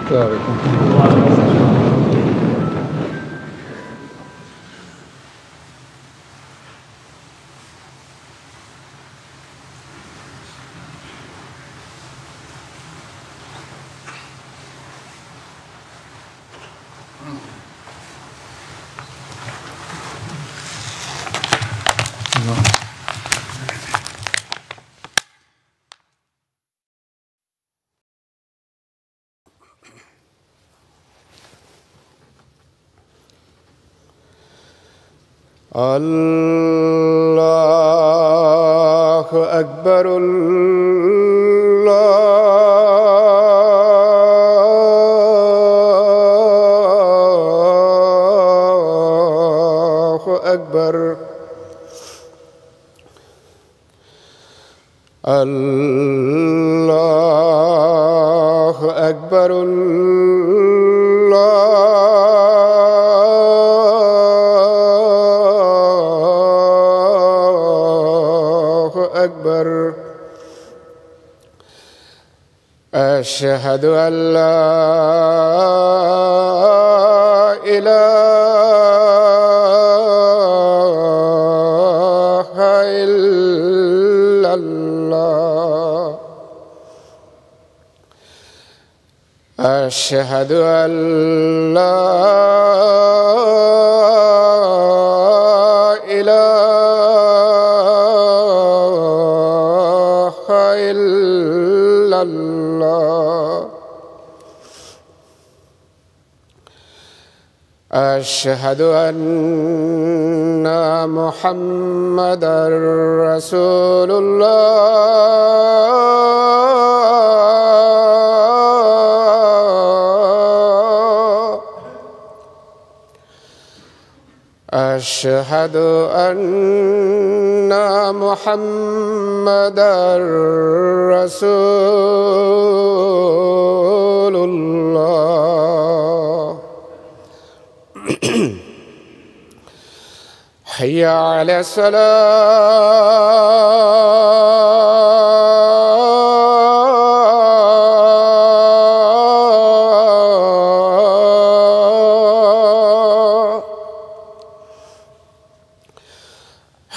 السلام عليكم. الله أكبر. الله أكبر. الله أكبر. أشهد أن لا إله إلا الله. أشهد أن لا إله إلا الله. أشهد أن محمدًا رسول الله. أشهد أن محمدًا رسول الله. حي على الصلاة.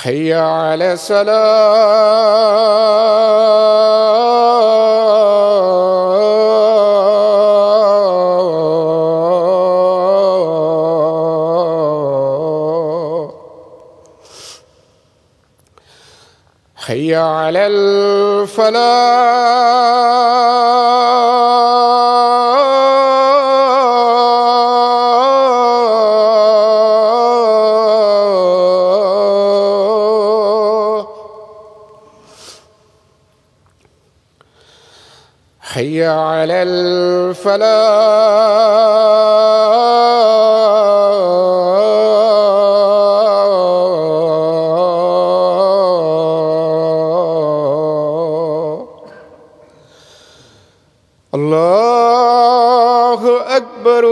حي على حي على الفلاح. حي على الله أكبر.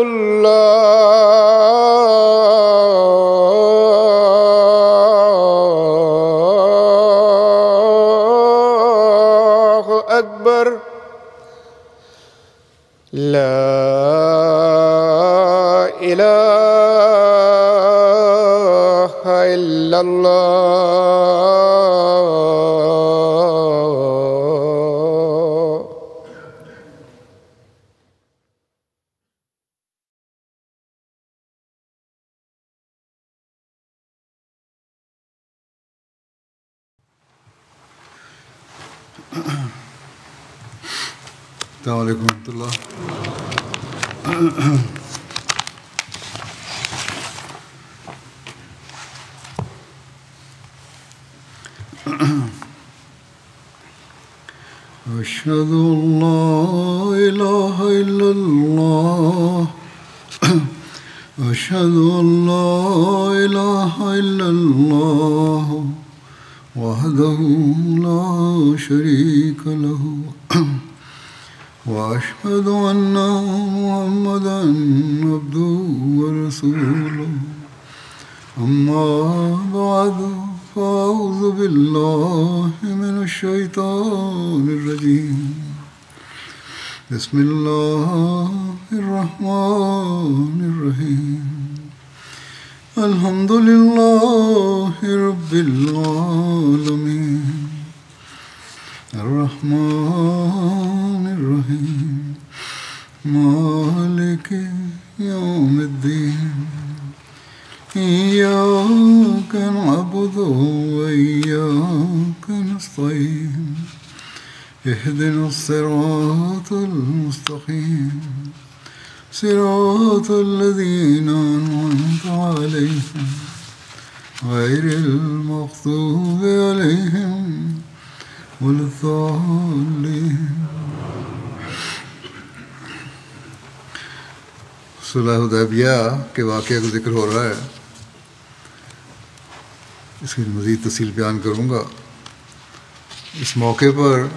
الله أكبر. لا إله إلا الله. السلام عليكم ورحمة الله. أشهد أن لا إله إلا الله. أشهد أن لا إله إلا الله وحده لا شريك له. وأشهد أن محمدًا عبده ورسوله. أما بعد فأعوذ بالله من الشيطان الرجيم. بسم اللہ الرحمن الرحیم الحمد للہ رب العالمین الرحمن الرحیم مالک یوم الدین إياك نعبد وإياك نستعين اهدنا الصراط المستقيم صراط الذين أنعمت عليهم غير المغضوب عليهم ولا الضالين. صلح حدیبیہ کے واقعہ کا ذکر ہو رہا ہے. اس کی مزید تفصیل بیان کروں گا. اس موقع پر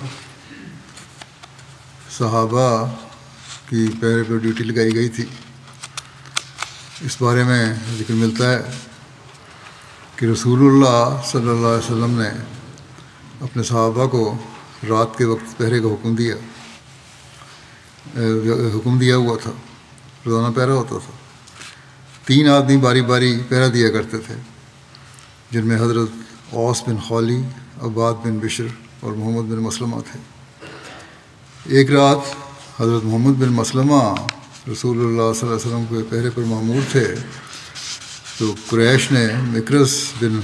صحابہ کی پہرے پر ڈیوٹی لگائی گئی تھی. اس بارے میں ذکر ملتا ہے کہ رسول اللہ صلی اللہ علیہ وسلم نے اپنے صحابہ کو رات کے وقت پہرے کا حکم دیا ہوا تھا. روزانہ پہرا ہوتا تھا. 3 آدمی باری باری پہرا دیا کرتے تھے، جن میں حضرت اوس بن خولی، عباد بن بشر اور محمد بن مسلمہ تھے. ایک رات حضرت محمد بن مسلمہ رسول اللہ صلی اللہ علیہ وسلم کے پہرے پر مامور تھے، تو قریش نے مکرس بن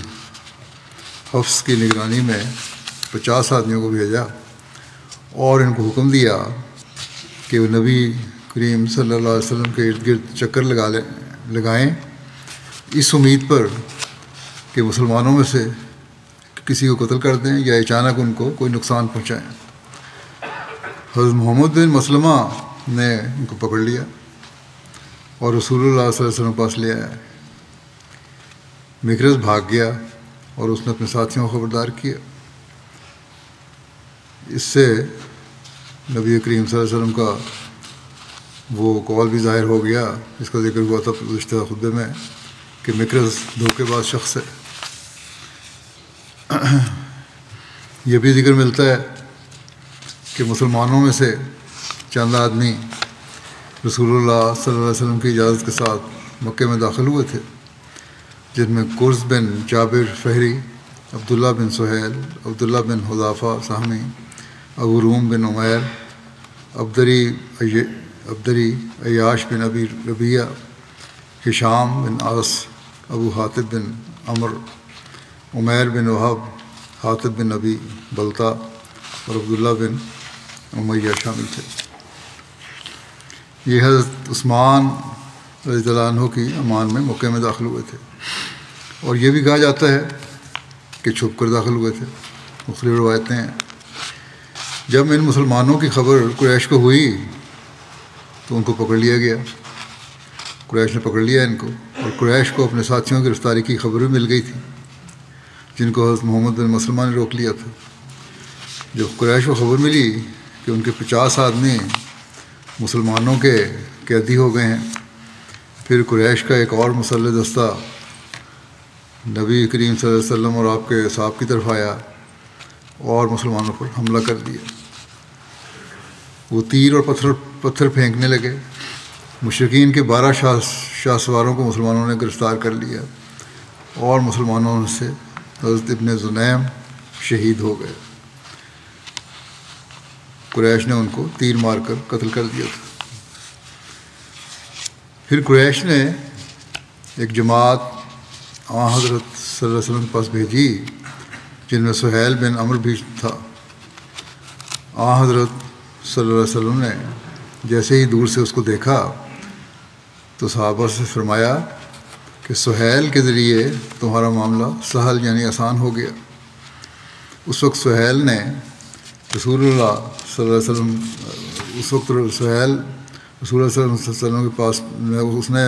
حفص کی نگرانی میں 50 آدمیوں کو بھیجا اور ان کو حکم دیا کہ وہ نبی کریم صلی اللہ علیہ وسلم کے ارد گرد چکر لگائیں، اس امید پر کہ مسلمانوں میں سے کسی کو قتل کر دیں یا اچانک ان کو کوئی نقصان پہنچائیں. حضرت محمد بن مسلمہ نے ان کو پکڑ لیا اور رسول اللہ صلی اللہ علیہ وسلم کے پاس لے آیا. مکرس بھاگ گیا اور اس نے اپنے ساتھیوں کو خبردار کیا. اس سے نبی کریم صلی اللہ علیہ وسلم کا وہ قول بھی ظاہر ہو گیا جس کا ذکر ہوا تھا گزشتہ خطبے میں کہ مکرس دھوکے باز شخص ہے. یہ بھی ذکر ملتا ہے کہ مسلمانوں میں سے چند آدمی رسول اللہ صلی اللہ علیہ وسلم کی اجازت کے ساتھ مکے میں داخل ہوئے تھے، جن میں قرظ بن جابر فہری، عبداللہ بن سہیل، عبداللہ بن حذافہ سہمی، ابو روم بن عمیر، عبدری عیاش بن ابی ربیہ، ہشام بن عاص، ابو حاتب بن عمر، عمیر بن وہب، حاتب بن ابی بلتا اور عبداللہ بن امیہ شامل تھے. یہ حضرت عثمان رضی اللہ عنہ کی امان میں مکے میں داخل ہوئے تھے، اور یہ بھی کہا جاتا ہے کہ چھپ کر داخل ہوئے تھے. مختلف روایتیں ہیں. جب ان مسلمانوں کی خبر قریش کو ہوئی تو ان کو پکڑ لیا گیا. قریش نے پکڑ لیا ان کو، اور قریش کو اپنے ساتھیوں کی گرفتاری کی خبر بھی مل گئی تھی، جن کو حضرت محمد بن مسلمہ نے روک لیا تھا. جب قریش کو خبر ملی کہ ان کے 50 آدمی مسلمانوں کے قیدی ہو گئے ہیں، پھر قریش کا ایک اور مسلح دستہ نبی کریم صلی اللہ علیہ وسلم اور آپ کے اصحاب کی طرف آیا اور مسلمانوں پر حملہ کر دیا. وہ تیر اور پتھر پھینکنے لگے. مشرکین کے 12 شاہ سواروں کو مسلمانوں نے گرفتار کر لیا اور مسلمانوں سے حضرت ابن زنیم شہید ہو گئے. قریش نے ان کو تیر مار کر قتل کر دیا تھا. پھر قریش نے ایک جماعت حضرت صلی اللہ علیہ وسلم کے پاس بھیجی، جن میں سہیل بن عمر بھی تھا. حضرت صلی اللہ علیہ وسلم نے جیسے ہی دور سے اس کو دیکھا تو صحابہ سے فرمایا کہ سہیل کے ذریعے تمہارا معاملہ سہل یعنی آسان ہو گیا. اس وقت سہیل نے رسول اللہ صلی اللہ علیہ وسلم سہیل رسول اللہ صلی اللہ علیہ وسلم کے پاس اس نے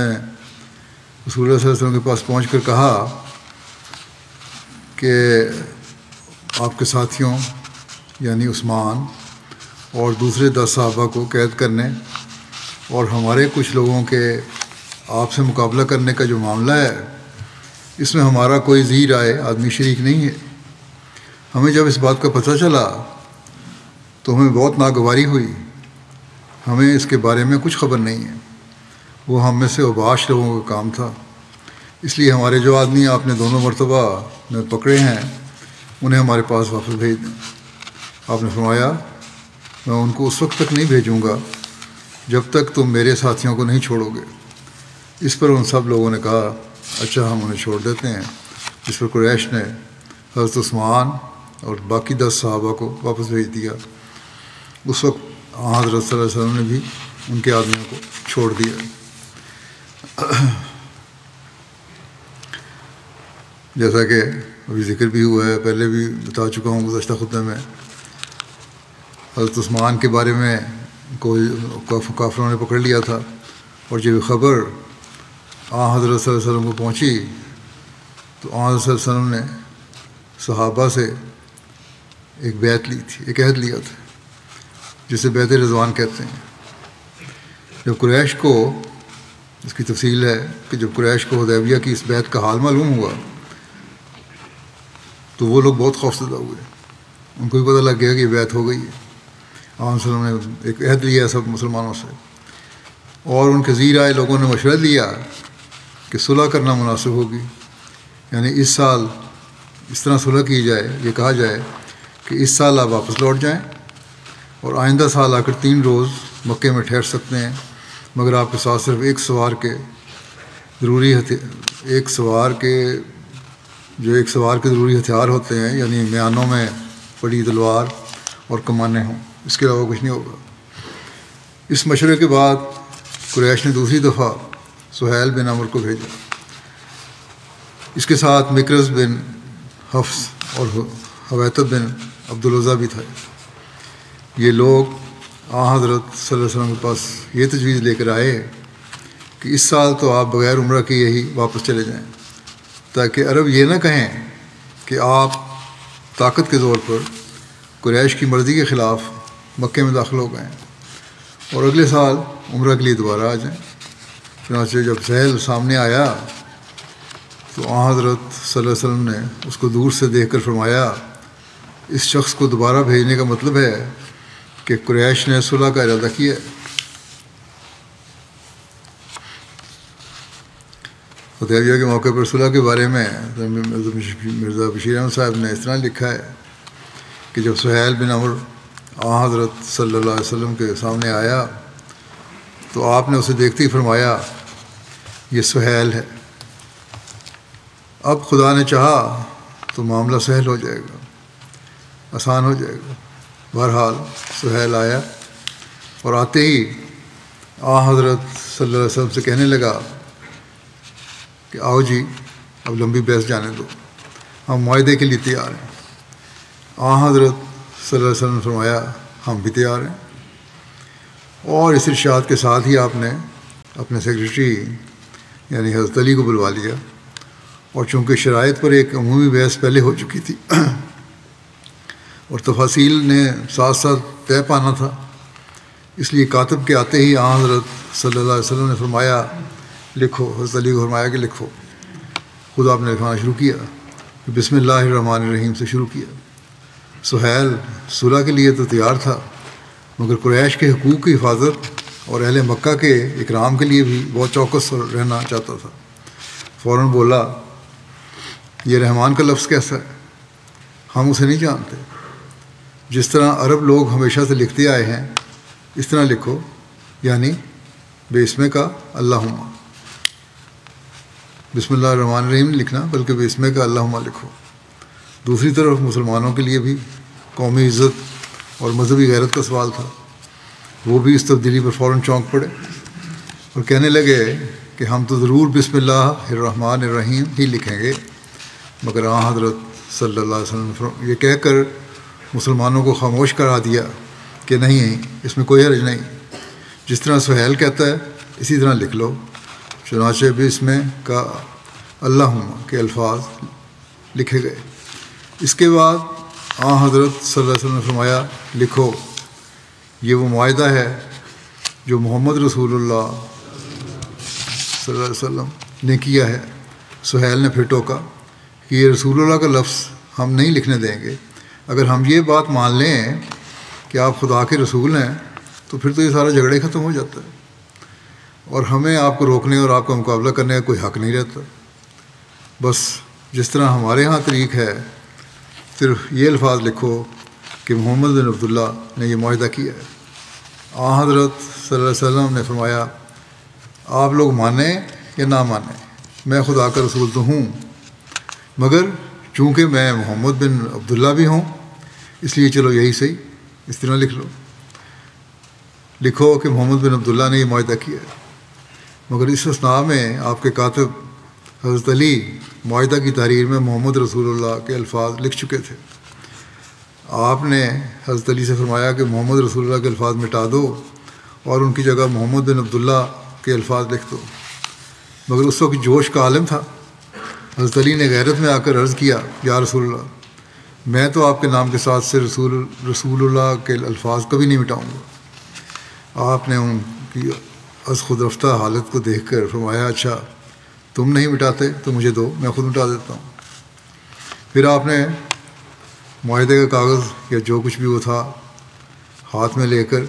رسول اللہ صلی اللہ علیہ وسلم کے پاس پہنچ کر کہا کہ آپ کے ساتھیوں یعنی عثمان اور دوسرے 10 صحابہ کو قید کرنے اور ہمارے کچھ لوگوں کے آپ سے مقابلہ کرنے کا جو معاملہ ہے، اس میں ہمارا کوئی ذی رائے آدمی شریک نہیں ہے. ہمیں جب اس بات کا پتہ چلا تو ہمیں بہت ناگواری ہوئی ہمیں اس کے بارے میں کچھ خبر نہیں ہے، وہ ہم میں سے اوباش لوگوں کا کام تھا، اس لیے ہمارے جو آدمی آپ نے دونوں مرتبہ میں پکڑے ہیں انہیں ہمارے پاس واپس بھیج دیں۔ آپ نے فرمایا میں ان کو اس وقت تک نہیں بھیجوں گا جب تک تم میرے ساتھیوں کو نہیں چھوڑو گے۔ اس پر ان سب لوگوں نے کہا اچھا ہم انہیں چھوڑ دیتے ہیں، جس پر قریش نے حضرت عثمان اور باقی 10 صحابہ کو واپس بھیج دیا۔ اس وقت حضرت صلی اللہ علیہ وسلم نے بھی ان کے آدمیوں کو چھوڑ دیا۔ جیسا کہ ابھی ذکر بھی ہوا ہے، پہلے بھی بتا چکا ہوں گزشتہ خطبے میں، حضرت عثمان کے بارے میں کوئی کافروں نے پکڑ لیا تھا، اور جب خبر حضرت صلی اللہ علیہ وسلم کو پہنچی تو حضرت صلی اللہ علیہ وسلم نے صحابہ سے ایک بیعت لی تھی، ایک عہد لیا تھا جسے بیعت رضوان کہتے ہیں۔ جب قریش کو، اس کی تفصیل ہے کہ جب قریش کو حدیبیہ کی اس بیعت کا حال معلوم ہوا تو وہ لوگ بہت خوفزدہ ہوئے، ان کو بھی پتہ لگ گیا کہ یہ بیعت ہو گئی ہے۔ آپ صلی اللہ علیہ وسلم نے ایک عہد لیا سب مسلمانوں سے، اور ان کے زیر آئے لوگوں نے مشورہ دیا کہ صلح کرنا مناسب ہوگی، یعنی اس سال اس طرح صلح کی جائے، یہ کہا جائے کہ اس سال آپ واپس لوٹ جائیں اور آئندہ سال آ کر 3 روز مکے میں ٹھہر سکتے ہیں، مگر آپ کے ساتھ صرف ایک سوار کے ضروری ہتھیار ہوتے ہیں، یعنی میانوں میں پڑی تلوار اور کمانیں ہوں، اس کے علاوہ کچھ نہیں ہوگا۔ اس مشورے کے بعد قریش نے دوسری دفعہ سہیل بن عمرو کو بھیجا، اس کے ساتھ مکرز بن حفص اور حویتب بن عبدالعزیٰ بھی تھے۔ یہ لوگ حضرت صلی اللہ علیہ وسلم کے پاس یہ تجویز لے کر آئے کہ اس سال تو آپ بغیر عمرہ کیے ہی واپس چلے جائیں، تاکہ عرب یہ نہ کہیں کہ آپ طاقت کے زور پر قریش کی مرضی کے خلاف مکے میں داخل ہو گئے ہیں اور اگلے سال عمرہ کے لیے دوبارہ آ جائیں۔ چنانچہ جب سہیل سامنے آیا تو حضرت صلی اللہ علیہ وسلم نے اس کو دور سے دیکھ کر فرمایا اس شخص کو دوبارہ بھیجنے کا مطلب ہے کہ قریش نے صلح کا ارادہ کیا ہے۔ حدیبیہ کے موقع پر صلح کے بارے میں مرزا بشیر احمد صاحب نے اس طرح لکھا ہے کہ جب سہیل بن عمرو حضرت صلی اللہ علیہ وسلم کے سامنے آیا تو آپ نے اسے دیکھتے ہی فرمایا یہ سہیل ہے، اب خدا نے چاہا تو معاملہ سہل ہو جائے گا، آسان ہو جائے گا۔ بہرحال سہیل آیا اور آتے ہی حضرت صلی اللہ علیہ وسلم سے کہنے لگا کہ آؤ جی اب لمبی بحث جانے دو، ہم معاہدے کے لیے تیار ہیں۔ حضرت صلی اللہ علیہ وسلم نے فرمایا ہم بھی تیار ہیں، اور اس ارشاد کے ساتھ ہی آپ نے اپنے سیکرٹری یعنی حضرت علی کو بلوا لیا، اور چونکہ شرائط پر ایک عمومی بحث پہلے ہو چکی تھی اور تفاصیل نے ساتھ ساتھ طے پانا تھا، اس لیے کاتب کے آتے ہی حضرت صلی اللہ علیہ وسلم نے فرمایا لکھو، حضرت علی کو فرمایا کہ لکھو۔ خود آپ نے لکھانا شروع کیا، بسم اللہ الرحمن الرحیم سے شروع کیا۔ سہیل صلح کے لیے تو تیار تھا، مگر قریش کے حقوق کی حفاظت اور اہل مکہ کے اکرام کے لیے بھی بہت چوکس رہنا چاہتا تھا۔ فوراً بولا یہ رحمان کا لفظ کیسا ہے، ہم اسے نہیں جانتے، جس طرح عرب لوگ ہمیشہ سے لکھتے آئے ہیں اس طرح لکھو، یعنی بے اسمے کا اللہم، بسم اللہ الرحمن الرحیم لکھنا بلکہ بے اسمے کا اللہم لکھو۔ دوسری طرف مسلمانوں کے لیے بھی قومی عزت اور مذہبی غیرت کا سوال تھا، وہ بھی اس تبدیلی پر فوراً چونک پڑے اور کہنے لگے کہ ہم تو ضرور بسم اللہ الرحمن الرحیم ہی لکھیں گے، مگر حضرت صلی اللہ علیہ وسلم نے یہ کہہ کر مسلمانوں کو خاموش کرا دیا کہ نہیں اس میں کوئی حرج نہیں، جس طرح سہیل کہتا ہے اسی طرح لکھ لو۔ چنانچہ بسم کا اللہم کے الفاظ لکھے گئے۔ اس کے بعد حضرت صلی اللہ علیہ وسلم نے فرمایا لکھو یہ وہ معاہدہ ہے جو محمد رسول اللہ صلی اللہ علیہ وسلم نے کیا ہے۔ سہیل نے پھر ٹوکا کہ یہ رسول اللہ کا لفظ ہم نہیں لکھنے دیں گے، اگر ہم یہ بات مان لیں کہ آپ خدا کے رسول ہیں تو پھر تو یہ سارا جھگڑے ختم ہو جاتا ہے، اور ہمیں آپ کو روکنے اور آپ کا مقابلہ کرنے کا کوئی حق نہیں رہتا۔ بس جس طرح ہمارے ہاں طریق ہے، صرف یہ الفاظ لکھو کہ محمد بن عبداللہ نے یہ معاہدہ کیا ہے۔ حضرت صلی اللہ علیہ وسلم نے فرمایا، آپ لوگ مانیں یا نہ مانیں، میں خدا کا رسول تو ہوں، مگر چونکہ میں محمد بن عبداللہ بھی ہوں اس لیے چلو یہی صحیح، اس طرح لکھو کہ محمد بن عبداللہ نے یہ معاہدہ کیا ہے۔ مگر اس اثناء میں آپ کے کاتب حضرت علی معاہدہ کی تحریر میں محمد رسول اللہ کے الفاظ لکھ چکے تھے۔ آپ نے حضرت علی سے فرمایا کہ محمد رسول اللہ کے الفاظ مٹا دو اور ان کی جگہ محمد بن عبداللہ کے الفاظ لکھ دو۔ مگر اس وقت جوش کا عالم تھا۔ حضرت علی نے غیرت میں آ کر عرض کیا، یا رسول اللہ، میں تو آپ کے نام کے ساتھ سے رسول اللہ کے الفاظ کبھی نہیں مٹاؤں گا۔ آپ نے ان کی از خود رفتہ حالت کو دیکھ کر فرمایا، اچھا تم نہیں مٹاتے تو مجھے دو، میں خود مٹا دیتا ہوں۔ پھر آپ نے معاہدے کا کاغذ یا جو کچھ بھی وہ تھا ہاتھ میں لے کر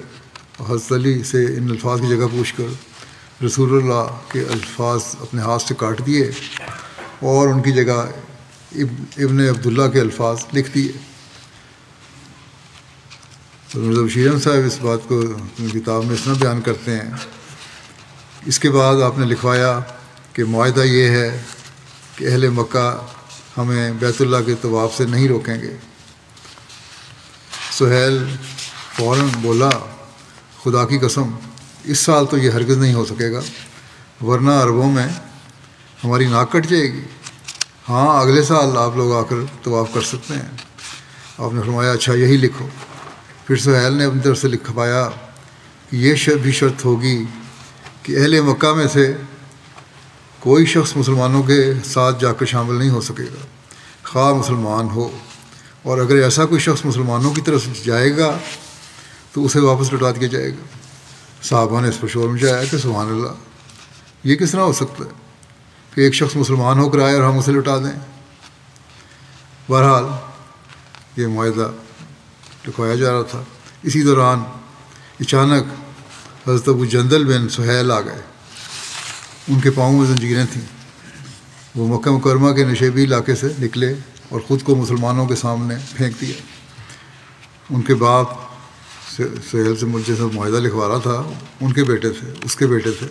حضرت علی سے ان الفاظ کی جگہ پوچھ کر رسول اللہ کے الفاظ اپنے ہاتھ سے کاٹ دیے اور ان کی جگہ ابن عبداللہ کے الفاظ لکھ دیے۔ مرزا بشیر احمد صاحب اس بات کو کتاب میں اس طرح بیان کرتے ہیں۔ اس کے بعد آپ نے لکھوایا کہ معاہدہ یہ ہے کہ اہل مکہ ہمیں بیت اللہ کے طواف سے نہیں روکیں گے۔ سہیل فوراً بولا، خدا کی قسم اس سال تو یہ ہرگز نہیں ہو سکے گا، ورنہ عربوں میں ہماری ناک کٹ جائے گی۔ ہاں اگلے سال آپ لوگ آ کر طواف کر سکتے ہیں۔ آپ نے فرمایا، اچھا یہی لکھو۔ پھر سہیل نے اپنی طرف سے لکھوایا کہ یہ بھی شرط ہوگی کہ اہل مکہ میں سے کوئی شخص مسلمانوں کے ساتھ جا کر شامل نہیں ہو سکے گا، خواہ مسلمان ہو، اور اگر ایسا کوئی شخص مسلمانوں کی طرف جائے گا تو اسے واپس لوٹا دیا جائے گا۔ صحابہ نے اس پر شور مچایا کہ سبحان اللہ، یہ کس طرح ہو سکتا ہے کہ ایک شخص مسلمان ہو کر آئے اور ہم اسے لوٹا دیں۔ بہرحال یہ معاہدہ لکھوایا جا رہا تھا۔ اسی دوران اچانک حضرت ابو جندل بن سہیل آ گئے۔ ان کے پاؤں میں زنجیریں تھیں۔ وہ مکہ مکرمہ کے نشیبی علاقے سے نکلے اور خود کو مسلمانوں کے سامنے پھینک دیا۔ ان کے باپ سہیل سے مجھے سے معاہدہ لکھوا رہا تھا، ان کے بیٹے تھے، اس کے بیٹے تھے،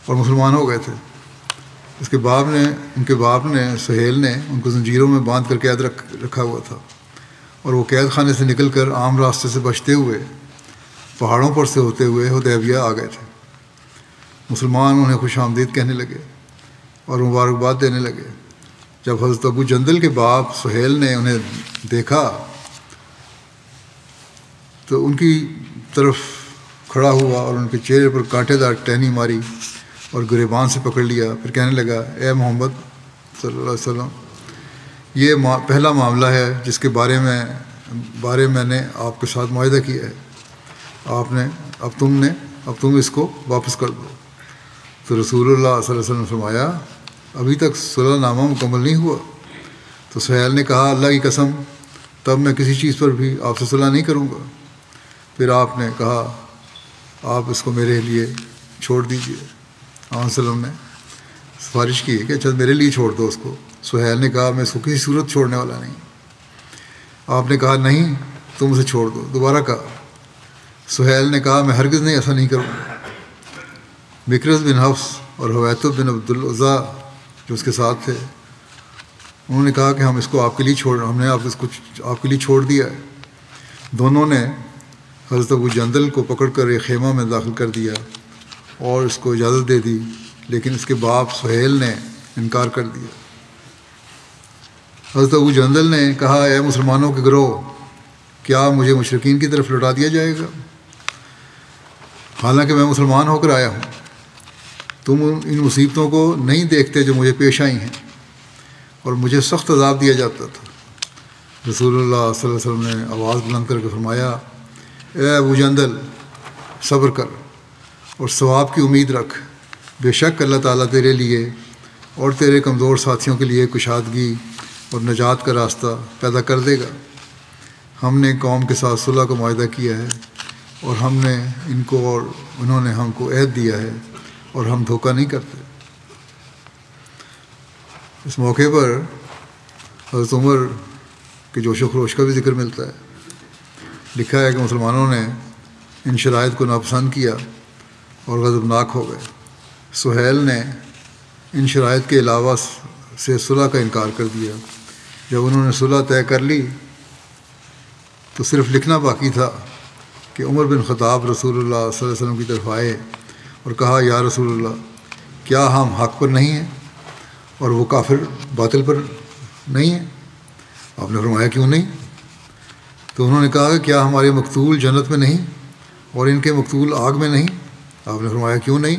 اور مسلمان ہو گئے تھے۔ ان کے باپ نے سہیل نے ان کو زنجیروں میں باندھ کر قید رکھا ہوا تھا، اور وہ قید خانے سے نکل کر عام راستے سے بچتے ہوئے پہاڑوں پر سے ہوتے ہوئے حدیبیہ آ گئے تھے۔ مسلمان انہیں خوش آمدید کہنے لگے اور مبارکباد دینے لگے۔ جب حضرت ابو جندل کے باپ سہیل نے انہیں دیکھا تو ان کی طرف کھڑا ہوا اور ان کے چہرے پر کانٹے دار ٹہنی ماری اور گریبان سے پکڑ لیا۔ پھر کہنے لگا، اے محمد صلی اللہ علیہ وسلم، یہ پہلا معاملہ ہے جس کے بارے میں نے آپ کے ساتھ معاہدہ کیا ہے۔ اب تم اس کو واپس کر دو۔ تو رسول اللہ صلی اللہ علیہ وسلم نے فرمایا، ابھی تک صلح نامہ مکمل نہیں ہوا۔ تو سہیل نے کہا، اللہ کی قسم تب میں کسی چیز پر بھی آپ سے صلح نہیں کروں گا۔ پھر آپ نے کہا، آپ اس کو میرے لیے چھوڑ دیجیے۔ آپ صلی اللہ علیہ وسلم نے سفارش کی کہ اچھا میرے لیے چھوڑ دو اس کو۔ سہیل نے کہا، میں اس کو کسی صورت چھوڑنے والا نہیں۔ آپ نے کہا، نہیں تم اسے چھوڑ دو۔ دوبارہ کہا۔ سہیل نے کہا، میں ہرگز نہیں، ایسا نہیں کروں گا۔ مکرز بن حفص اور حویتب بن عبدالعزیٰ جو اس کے ساتھ تھے، انہوں نے کہا کہ ہم نے آپ کے لیے چھوڑ دیا ہے۔ دونوں نے حضرت ابو جندل کو پکڑ کر ایک خیمہ میں داخل کر دیا اور اس کو اجازت دے دی، لیکن اس کے باپ سہیل نے انکار کر دیا۔ حضرت ابو جندل نے کہا، اے مسلمانوں کے گروہ، کیا مجھے مشرکین کی طرف لوٹا دیا جائے گا؟ حالانکہ میں مسلمان ہو کر آیا ہوں۔ تم ان مصیبتوں کو نہیں دیکھتے جو مجھے پیش آئی ہیں، اور مجھے سخت عذاب دیا جاتا تھا۔ رسول اللہ صلی اللہ علیہ وسلم نے آواز بلند کر کے فرمایا، اے ابو جندل، صبر کر اور ثواب کی امید رکھ۔ بے شک اللہ تعالیٰ تیرے لیے اور تیرے کمزور ساتھیوں کے لیے کشادگی اور نجات کا راستہ پیدا کر دے گا۔ ہم نے قوم کے ساتھ صلح کا معاہدہ کیا ہے، اور ہم نے ان کو اور انہوں نے ہم کو عہد دیا ہے اور ہم دھوکہ نہیں کرتے۔ اس موقع پر حضرت عمر کے جوش و خروش کا بھی ذکر ملتا ہے۔ لکھا ہے کہ مسلمانوں نے ان شرائط کو ناپسند کیا اور غضبناک ہو گئے۔ سہیل نے ان شرائط کے علاوہ سے صلح کا انکار کر دیا۔ جب انہوں نے صلح طے کر لی تو صرف لکھنا باقی تھا کہ عمر بن خطاب رسول اللہ صلی اللہ علیہ وسلم کی طرف آئے اور کہا، یا رسول اللہ، کیا ہم حق پر نہیں ہیں اور وہ کافر باطل پر نہیں ہیں؟ آپ نے فرمایا، کیوں نہیں؟ تو انہوں نے کہا کہ کیا ہمارے مقتول جنت میں نہیں اور ان کے مقتول آگ میں نہیں؟ آپ نے فرمایا، کیوں نہیں؟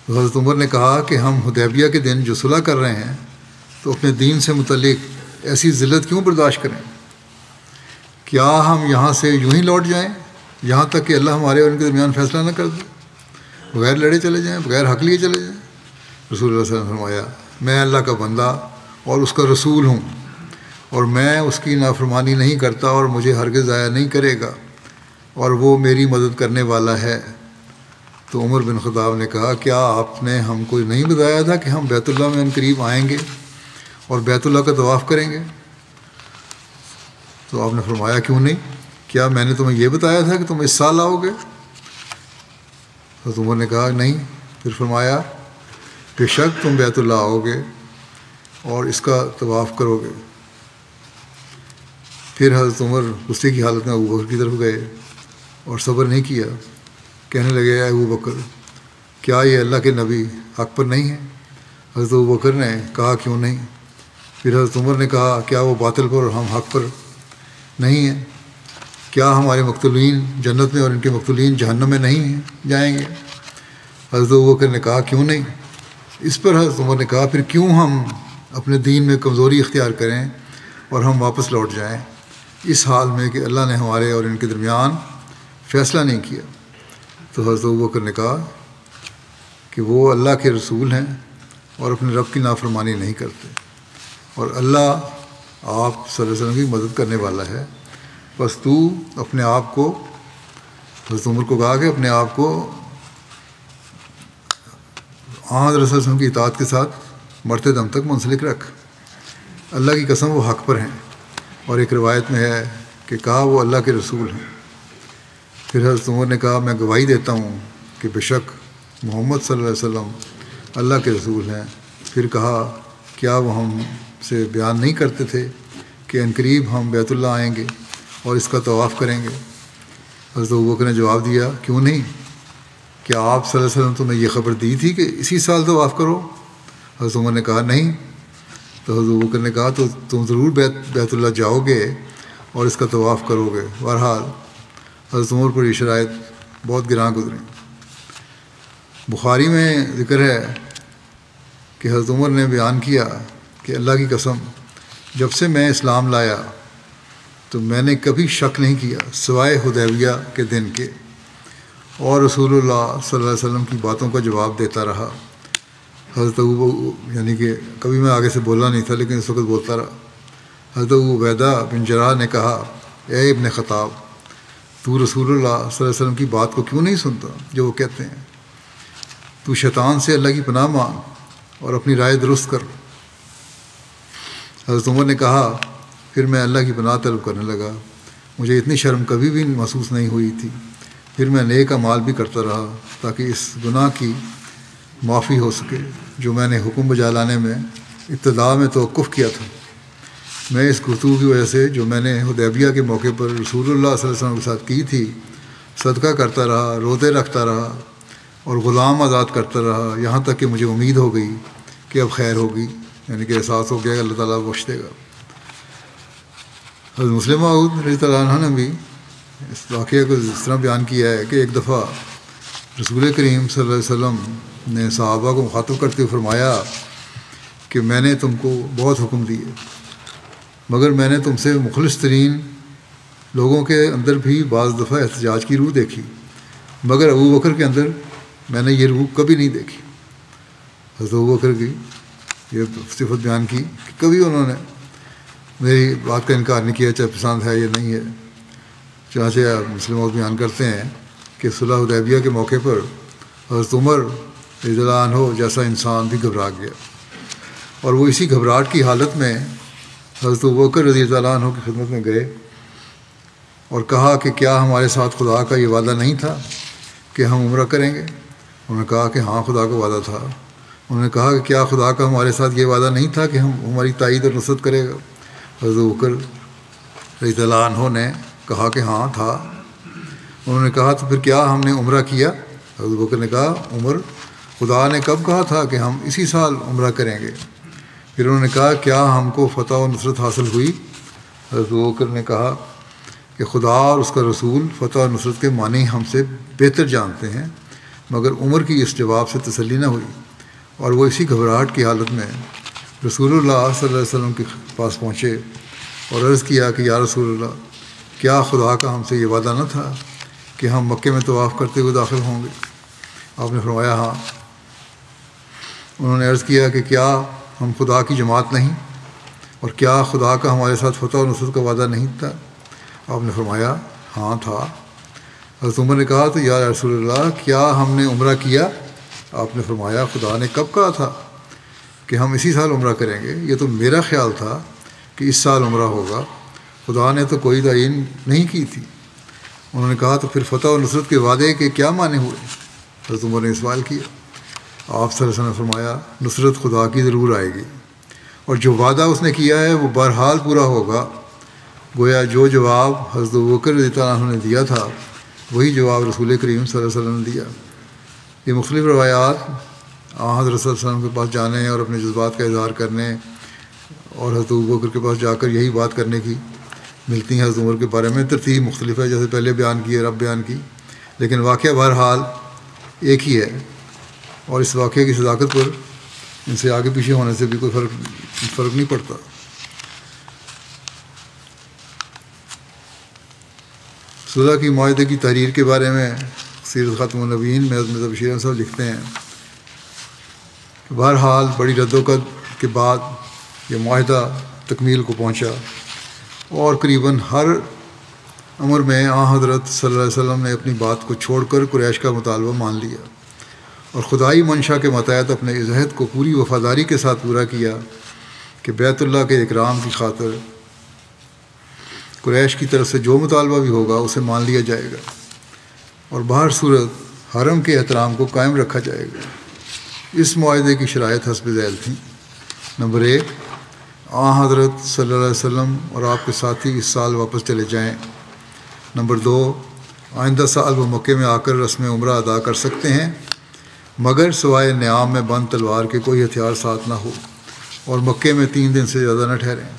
تو حضرت عمر نے کہا کہ ہم حدیبیہ کے دن جو صلح کر رہے ہیں تو اپنے دین سے متعلق ایسی ذلت کیوں برداشت کریں؟ کیا ہم یہاں سے یوں ہی لوٹ جائیں یہاں تک کہ اللہ ہمارے اور ان کے درمیان فیصلہ نہ کر دے، بغیر لڑے چلے جائیں، بغیر حق لیے چلے جائیں؟ رسول اللہ صلی اللہ علیہ وسلم نے فرمایا، میں اللہ کا بندہ اور اس کا رسول ہوں، اور میں اس کی نافرمانی نہیں کرتا اور مجھے ہرگز ضائع نہیں کرے گا، اور وہ میری مدد کرنے والا ہے۔ تو عمر بن خطاب نے کہا، کیا آپ نے ہم کو نہیں بتایا تھا کہ ہم بیت اللہ میں ان قریب آئیں گے اور بیت اللہ کا طواف کریں گے؟ تو آپ نے فرمایا، کیوں نہیں؟ کیا میں نے تمہیں یہ بتایا تھا کہ تم اس سال آؤ گے؟ تو عمر نے کہا، نہیں۔ پھر فرمایا، بے شک تم بیت اللہ آؤ گے اور اس کا طواف کرو گے۔ پھر حضرت عمر غصے کی حالت میں ابو بکر کی طرف گئے اور صبر نہیں کیا۔ کہنے لگے، اے ابو بکر، کیا یہ اللہ کے نبی حق پر نہیں ہیں؟ حضرت ابو بکر نے کہا، کیوں نہیں؟ پھر حضرت عمر نے کہا، کیا وہ باطل پر اور ہم حق پر نہیں ہیں؟ کیا ہمارے مقتولین جنت میں اور ان کے مقتولین جہنم میں نہیں ہیں جائیں گے؟ حضرت ابو بکر نے کہا، کیوں نہیں؟ اس پر حضرت عمر نے کہا، پھر کیوں ہم اپنے دین میں کمزوری اختیار کریں اور ہم واپس لوٹ جائیں، اس حال میں کہ اللہ نے ہمارے اور ان کے درمیان فیصلہ نہیں کیا؟ تو حضرت ابو بکر نے کہا کہ وہ اللہ کے رسول ہیں اور اپنے رب کی نافرمانی نہیں کرتے، اور اللہ آپ صلی اللہ علیہ وسلم کی مدد کرنے والا ہے، بس تو اپنے آپ کو، حضرت عمر کو کہا کہ اپنے آپ کو حضرت صلی اللہ علیہ وسلم کی اطاعت کے ساتھ مرتے دم تک منسلک رکھ، اللہ کی قسم وہ حق پر ہیں، اور ایک روایت میں ہے کہ کہا وہ اللہ کے رسول ہیں۔ پھر حضرت عمر نے کہا، میں گواہی دیتا ہوں کہ بے شک محمد صلی اللہ علیہ وسلم اللہ کے رسول ہیں۔ پھر کہا، کیا وہ ہم سے بیان نہیں کرتے تھے کہ عنقریب ہم بیت اللہ آئیں گے اور اس کا طواف کریں گے؟ حضرت ابوبکر نے جواب دیا، کیوں نہیں؟ کیا آپ صلی اللہ علیہ وسلم تمہیں یہ خبر دی تھی کہ اسی سال طواف کرو؟ حضرت عمر نے کہا، نہیں۔ تو حضرت ابوبکر نے کہا، تو تم ضرور بیت اللہ جاؤ گے اور اس کا طواف کرو گے۔ بہرحال حضرت عمر پر یہ شرائط بہت گراں گزریں۔ بخاری میں ذکر ہے کہ حضرت عمر نے بیان کیا کہ اللہ کی قسم، جب سے میں اسلام لایا تو میں نے کبھی شک نہیں کیا سوائے حدیبیہ کے دن کے، اور رسول اللہ صلی اللہ علیہ وسلم کی باتوں کا جواب دیتا رہا۔ حضرت یعنی کہ کبھی میں آگے سے بولا نہیں تھا لیکن اس وقت بولتا رہا۔ حضرت ابو عبیدہ بن جراح نے کہا، اے ابن خطاب، تو رسول اللہ صلی اللہ علیہ وسلم کی بات کو کیوں نہیں سنتا جو وہ کہتے ہیں؟ تو شیطان سے اللہ کی پناہ مانگ اور اپنی رائے درست کر۔ حضرت عمر نے کہا، پھر میں اللہ کی پناہ طلب کرنے لگا، مجھے اتنی شرم کبھی بھی محسوس نہیں ہوئی تھی۔ پھر میں نیک اعمال بھی کرتا رہا تاکہ اس گناہ کی معافی ہو سکے جو میں نے حکم بجا لانے میں ابتدا میں توقف کیا تھا۔ میں اس گفتگو کی وجہ سے جو میں نے حدیبیہ کے موقع پر رسول اللہ صلی اللہ علیہ وسلم کے ساتھ کی تھی، صدقہ کرتا رہا، روزے رکھتا رہا اور غلام آزاد کرتا رہا، یہاں تک کہ مجھے امید ہو گئی کہ اب خیر ہوگی، یعنی کہ احساس ہو گیا کہ اللہ تعالیٰ بخش دے گا۔ حضرت مسلم موعود رضی اللہ عنہ نے بھی اس واقعہ کو اس طرح بیان کیا ہے کہ ایک دفعہ رسول کریم صلی اللہ علیہ وسلم نے صحابہ کو مخاطب کرتے ہوئے فرمایا کہ میں نے تم کو بہت حکم دیے، مگر میں نے تم سے مخلص ترین لوگوں کے اندر بھی بعض دفعہ احتجاج کی روح دیکھی، مگر ابو بکر کے اندر میں نے یہ روح کبھی نہیں دیکھی۔ حضرت ابو بکر کی یہ صفت بیان کی کہ کبھی انہوں نے میری بات کا انکار نہیں کیا، چاہے پسند ہے یا نہیں ہے۔ چنانچہ مسلم اور بیان کرتے ہیں کہ صلح حدیبیہ کے موقع پر حضرت عمر رضی اللہ عنہ جیسا انسان بھی گھبرا گیا، اور وہ اسی گھبراہٹ کی حالت میں حضرت ابوبکر رضی اللہ عنہ کی خدمت میں گئے اور کہا کہ کیا ہمارے ساتھ خدا کا یہ وعدہ نہیں تھا کہ ہم عمرہ کریں گے؟ انہوں نے کہا کہ ہاں، خدا کا وعدہ تھا۔ انہوں نے کہا کہ کیا خدا کا ہمارے ساتھ یہ وعدہ نہیں تھا کہ ہماری تائید اور نصرت کرے گا؟ حضرت ابوبکر رضی اللہ عنہ نے کہا کہ ہاں تھا۔ انہوں نے کہا تو پھر کیا ہم نے عمرہ کیا؟ حضرت ابوبکر نے کہا عمر، خدا نے کب کہا تھا کہ ہم اسی سال عمرہ کریں گے؟ پھر انہوں نے کہا کیا ہم کو فتح و نصرت حاصل ہوئی؟ حضرت ابوبکر نے کہا کہ خدا اور اس کا رسول فتح و نصرت کے معنی ہم سے بہتر جانتے ہیں، مگر عمر کی اس جواب سے تسلی نہ ہوئی، اور وہ اسی گھبراہٹ کی حالت میں رسول اللہ صلی اللہ علیہ وسلم کے پاس پہنچے اور عرض کیا کہ یا رسول اللہ، کیا خدا کا ہم سے یہ وعدہ نہ تھا کہ ہم مکے میں طواف کرتے ہوئے داخل ہوں گے؟ آپ نے فرمایا ہاں۔ انہوں نے عرض کیا کہ کیا ہم خدا کی جماعت نہیں، اور کیا خدا کا ہمارے ساتھ فتح و نصرت کا وعدہ نہیں تھا؟ آپ نے فرمایا ہاں تھا۔ حضرت عمر نے کہا تو یا رسول اللہ، کیا ہم نے عمرہ کیا؟ آپ نے فرمایا خدا نے کب کہا تھا کہ ہم اسی سال عمرہ کریں گے؟ یہ تو میرا خیال تھا کہ اس سال عمرہ ہوگا، خدا نے تو کوئی تعین نہیں کی تھی۔ انہوں نے کہا تو پھر فتح و نصرت کے وعدے کے کیا معنی ہوئے؟ حضرت عمر نے سوال کیا۔ آپ صلی اللہ علیہ وسلم نے فرمایا نصرت خدا کی ضرور آئے گی، اور جو وعدہ اس نے کیا ہے وہ بہرحال پورا ہوگا۔ گویا جو جواب حضرت ابوبکر رضی اللہ عنہ نے دیا تھا وہی جواب رسول کریم صلی اللہ علیہ وسلم نے دیا۔ یہ مختلف روایات حضرت صلی اللہ علیہ وسلم کے پاس جانے اور اپنے جذبات کا اظہار کرنے اور حضرت ابوبکر کے پاس جا کر یہی بات کرنے کی ملتی ہیں۔ حضرت عمر کے بارے میں ترتیب مختلف ہے، جیسے پہلے بیان کی ہے، رب بیان کی، لیکن واقعہ بہرحال ایک ہی ہے، اور اس واقعے کی صداقت پر ان سے آگے پیچھے ہونے سے بھی کوئی فرق نہیں پڑتا۔ صلح کی معاہدے کی تحریر کے بارے میں سیرت خاتم النبیین میں حضرت مرزا بشیر احمد صاحب لکھتے ہیں کہ بہرحال بڑی ردوقت کے بعد یہ معاہدہ تکمیل کو پہنچا، اور قریباً ہر امر میں حضرت صلی اللہ علیہ وسلم نے اپنی بات کو چھوڑ کر قریش کا مطالبہ مان لیا، اور خدائی منشا کے متحد اپنے اس عہد کو پوری وفاداری کے ساتھ پورا کیا کہ بیت اللہ کے اکرام کی خاطر قریش کی طرف سے جو مطالبہ بھی ہوگا اسے مان لیا جائے گا، اور بہر صورت حرم کے احترام کو قائم رکھا جائے گا۔ اس معاہدے کی شرائط حسب ذیل تھیں۔ نمبر 1، حضرت صلی اللہ علیہ وسلم اور آپ کے ساتھی اس سال واپس چلے جائیں۔ نمبر 2، آئندہ سال وہ مکے میں آ کر رسم عمرہ ادا کر سکتے ہیں، مگر سوائے نیام میں بند تلوار کے کوئی ہتھیار ساتھ نہ ہو، اور مکے میں 3 دن سے زیادہ نہ ٹھہریں۔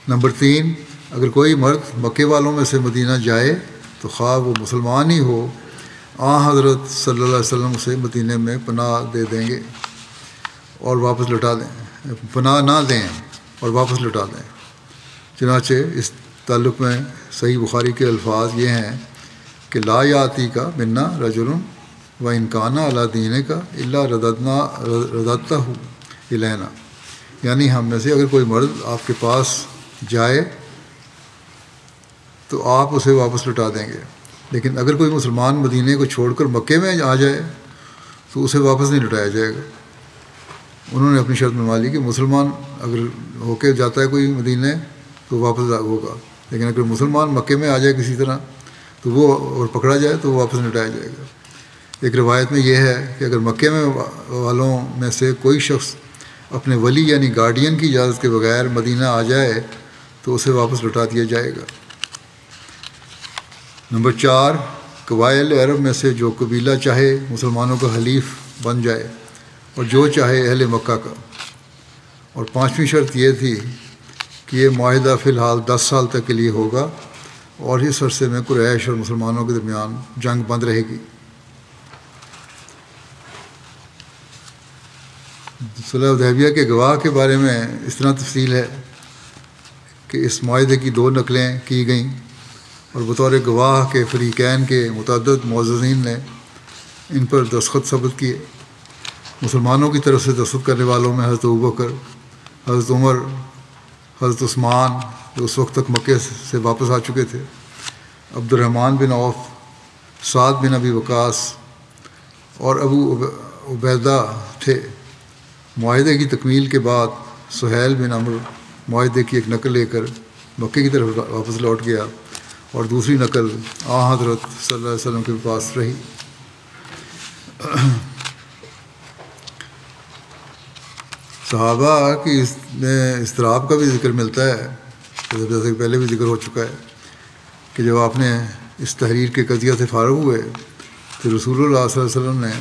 نمبر 3، اگر کوئی مرد مکے والوں میں سے مدینہ جائے تو خواہ وہ مسلمان ہی ہو، حضرت صلی اللہ علیہ وسلم اسے مدینے میں پناہ دے دیں گے اور واپس لوٹا دیں، پناہ نہ دیں اور واپس لوٹا دیں۔ چنانچہ اس تعلق میں صحیح بخاری کے الفاظ یہ ہیں کہ لا یاتی کا منا رجل و انکانہ علی دین کا اللہ رددتہ الینا، یعنی ہم میں سے اگر کوئی مرد آپ کے پاس جائے تو آپ اسے واپس لوٹا دیں گے، لیکن اگر کوئی مسلمان مدینے کو چھوڑ کر مکے میں آ جائے تو اسے واپس نہیں لوٹایا جائے گا۔ انہوں نے اپنی شرط منوا لی کہ مسلمان اگر ہو کے جاتا ہے کوئی مدینے تو واپس ہوگا، لیکن اگر مسلمان مکے میں آ جائے کسی طرح تو وہ اور پکڑا جائے تو وہ واپس لوٹایا جائے گا۔ ایک روایت میں یہ ہے کہ اگر مکے میں والوں میں سے کوئی شخص اپنے ولی یعنی گارڈین کی اجازت کے بغیر مدینہ آ جائے تو اسے واپس لوٹا دیا جائے گا۔ نمبر 4، قبائل عرب میں سے جو قبیلہ چاہے مسلمانوں کا حلیف بن جائے اور جو چاہے اہل مکہ کا۔ اور 5ویں شرط یہ تھی کہ یہ معاہدہ فی الحال 10 سال تک کے لیے ہوگا، اور اس عرصے میں قریش اور مسلمانوں کے درمیان جنگ بند رہے گی۔ صلح حدیبیہ کے گواہ کے بارے میں اس طرح تفصیل ہے کہ اس معاہدے کی 2 نقلیں کی گئیں، اور بطور گواہ کے فریقین کے متعدد معززین نے ان پر دستخط ثبت کیے۔ مسلمانوں کی طرف سے دستخط کرنے والوں میں حضرت ابوبکر، حضرت عمر، حضرت عثمان، جو اس وقت تک مکے سے واپس آ چکے تھے، عبد الرحمن بن عوف، سعد بن ابی وقاص اور ابو عبیدہ تھے۔ معاہدے کی تکمیل کے بعد سہیل بن عمرو معاہدے کی ایک نقل لے کر مکے کی طرف واپس لوٹ گیا اور دوسری نقل حضرت صلی اللہ علیہ وسلم کے پاس رہی۔ صحابہ کی اس میں اضطراب کا بھی ذکر ملتا ہے، جیسے کہ پہلے بھی ذکر ہو چکا ہے کہ جب آپ نے اس تحریر کے قضیہ سے فارغ ہوئے تو رسول اللہ صلی اللہ علیہ وسلم نے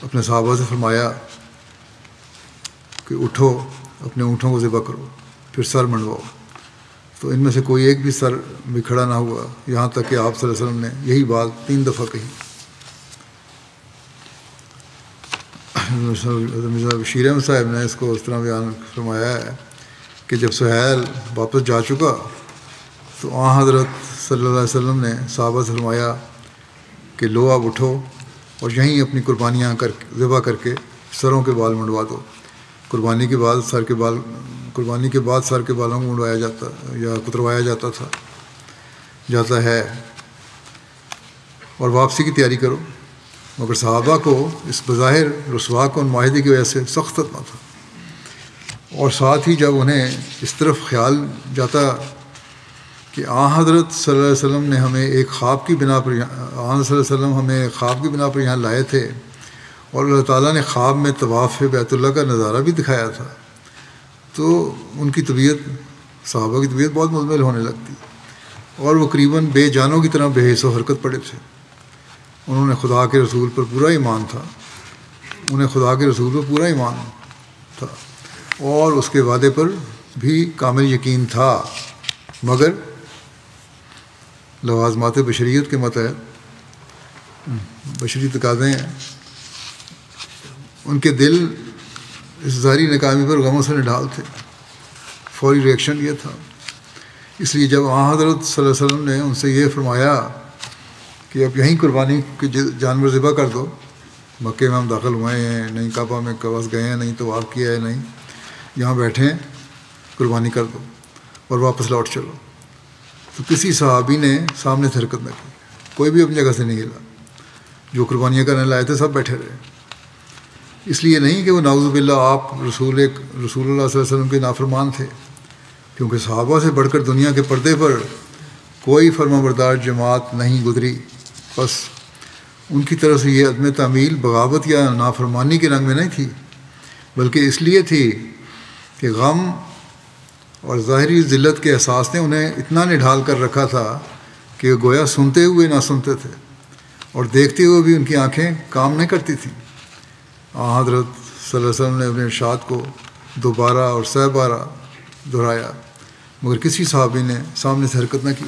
اپنے صحابہ سے فرمایا کہ اٹھو، اپنے اونٹوں کو ذبح کرو، پھر سر منڈواؤ۔ تو ان میں سے کوئی ایک بھی سر بھی کھڑا نہ ہوا، یہاں تک کہ آپ صلی اللہ علیہ وسلم نے یہی بات 3 دفعہ کہی۔ بشیر احمد صاحب نے اس کو اس طرح بیان فرمایا ہے کہ جب سہیل واپس جا چکا تو حضرت صلی اللہ علیہ وسلم نے صحابہ سے فرمایا کہ لو اب اٹھو اور یہیں اپنی قربانیاں ذبح کر کے سروں کے بال منڈوا دو۔ قربانی کے بعد سر کے بالوں کو منڈوایا جاتا یا کتروایا جاتا ہے اور واپسی کی تیاری کرو۔ مگر صحابہ کو اس بظاہر رسوا کن معاہدے کی وجہ سے سخت صدمہ تھا، اور ساتھ ہی جب انہیں اس طرف خیال جاتا کہ حضرت صلی اللہ علیہ وسلم نے ہمیں ایک خواب کی بنا پر یہاں لائے تھے اور اللہ تعالیٰ نے خواب میں طواف بیت اللہ کا نظارہ بھی دکھایا تھا، تو ان کی صحابہ کی طبیعت بہت مزمل ہونے لگتی اور وہ قریباً بے جانوں کی طرح بے حس و حرکت پڑے تھے۔ انہیں خدا کے رسول پر پورا ایمان تھا اور اس کے وعدے پر بھی کامل یقین تھا، مگر لوازمات بشریت کے متحد بشری تقاضے ہیں، ان کے دل اس ظاہری ناکامی پر غموں سے نڈھال تھے۔ فوری ریئیکشن یہ تھا۔ اس لیے جب حضرت صلی اللہ علیہ وسلم نے ان سے یہ فرمایا کہ اب یہیں قربانی کے جانور ذبح کر دو، مکے میں ہم داخل ہوئے ہیں نہیں، کعبہ میں قبض گئے ہیں نہیں، طواف کیا ہے نہیں، یہاں بیٹھے ہیں، قربانی کر دو اور واپس لوٹ چلو، تو کسی صحابی نے سامنے سے حرکت نہ کی، کوئی بھی اپنی جگہ سے نہیں ہلا۔ جو قربانیاں کرنے لائے تھے سب بیٹھے رہے، اس لیے نہیں کہ وہ نعوذ باللہ آپ رسول اللہ صلی اللہ علیہ وسلم کے نافرمان تھے، کیونکہ صحابہ سے بڑھ کر دنیا کے پردے پر کوئی فرمانبردار جماعت نہیں گزری، بس ان کی طرف سے یہ عدم تعمیل بغاوت یا نافرمانی کے رنگ میں نہیں تھی، بلکہ اس لیے تھی کہ غم اور ظاہری ذلت کے احساس نے انہیں اتنا نڈھال کر رکھا تھا کہ گویا سنتے ہوئے نہ سنتے تھے اور دیکھتے ہوئے بھی ان کی آنکھیں کام نہیں کرتی تھیں۔ حضرت صلی اللہ علیہ وسلم نے اپنے ارشاد کو دوبارہ اور سہ بارہ دہرایا، مگر کسی صحابی نے سامنے سے حرکت نہ کی۔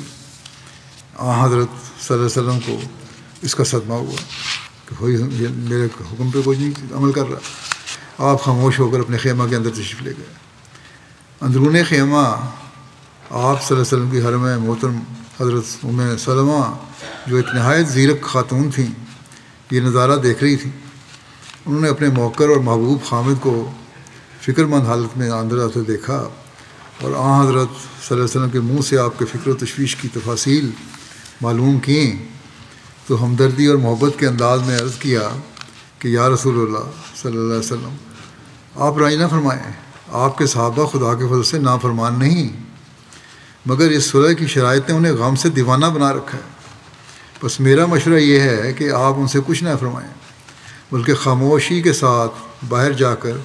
حضرت صلی اللہ علیہ وسلم کو اس کا صدمہ ہوا کہ کوئی میرے حکم پہ کوئی نہیں عمل کر رہا۔ آپ خاموش ہو کر اپنے خیمہ کے اندر تشریف لے گئے۔ اندرون خیمہ آپ صلی اللہ علیہ وسلم کی حرم محترم حضرت ام سلمہ جو ایک نہایت زیرک خاتون تھیں یہ نظارہ دیکھ رہی تھیں۔ انہوں نے اپنے موکر اور محبوب خامد کو فکر مند حالت میں اندر آتے دیکھا اور حضرت صلی اللہ علیہ وسلم کے منہ سے آپ کے فکر و تشویش کی تفاصیل معلوم کیں تو ہمدردی اور محبت کے انداز میں عرض کیا کہ یا رسول اللہ صلی اللہ علیہ وسلم، آپ رائے نہ فرمائیں، آپ کے صحابہ خدا کے فضل سے نافرمان نہیں، مگر اس صلح کی شرائط نے انہیں غم سے دیوانہ بنا رکھا ہے۔ بس میرا مشورہ یہ ہے کہ آپ ان سے کچھ نہ فرمائیں، بلکہ خاموشی کے ساتھ باہر جا کر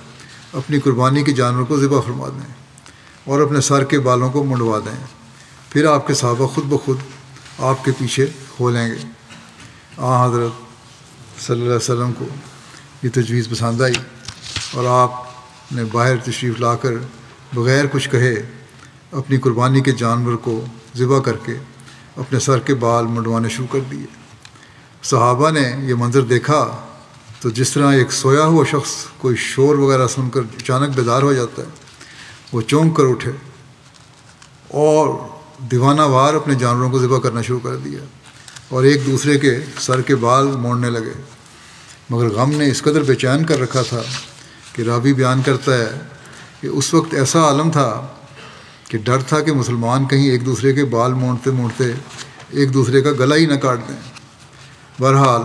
اپنی قربانی کے جانور کو ذبح فرما دیں اور اپنے سر کے بالوں کو منڈوا دیں، پھر آپ کے صحابہ خود بخود آپ کے پیچھے ہو لیں گے۔ حضرت صلی اللہ علیہ وسلم کو یہ تجویز پسند آئی اور آپ نے باہر تشریف لا کر بغیر کچھ کہے اپنی قربانی کے جانور کو ذبح کر کے اپنے سر کے بال منڈوانے شروع کر دیے۔ صحابہ نے یہ منظر دیکھا تو جس طرح ایک سویا ہوا شخص کوئی شور وغیرہ سن کر اچانک بیدار ہو جاتا ہے، وہ چونک کر اٹھے اور دیوانہ وار اپنے جانوروں کو ذبح کرنا شروع کر دیا اور ایک دوسرے کے سر کے بال موڑنے لگے، مگر غم نے اس قدر بے چین کر رکھا تھا کہ راوی بیان کرتا ہے کہ اس وقت ایسا عالم تھا کہ ڈر تھا کہ مسلمان کہیں ایک دوسرے کے بال مونڈتے مونڈتے ایک دوسرے کا گلا ہی نہ کاٹ دیں۔ بہرحال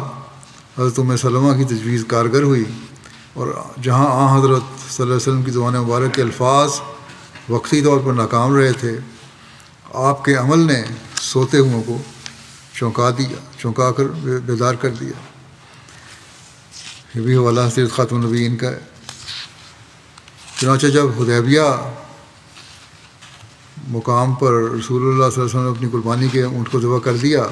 حضرت ام سلمہ کی تجویز کارگر ہوئی، اور جہاں حضرت صلی اللہ علیہ وسلم کی زبان مبارک کے الفاظ وقتی طور پر ناکام رہے تھے، آپ کے عمل نے سوتے ہوئوں کو چونکا کر بیدار کر دیا۔ یہ بھی حوالہ سیرت خاتم النبیین کا ہے۔ چنانچہ جب حدیبیہ مقام پر رسول اللہ صلی اللہ علیہ وسلم نے اپنی قربانی کے اونٹ کو ذبح کر دیا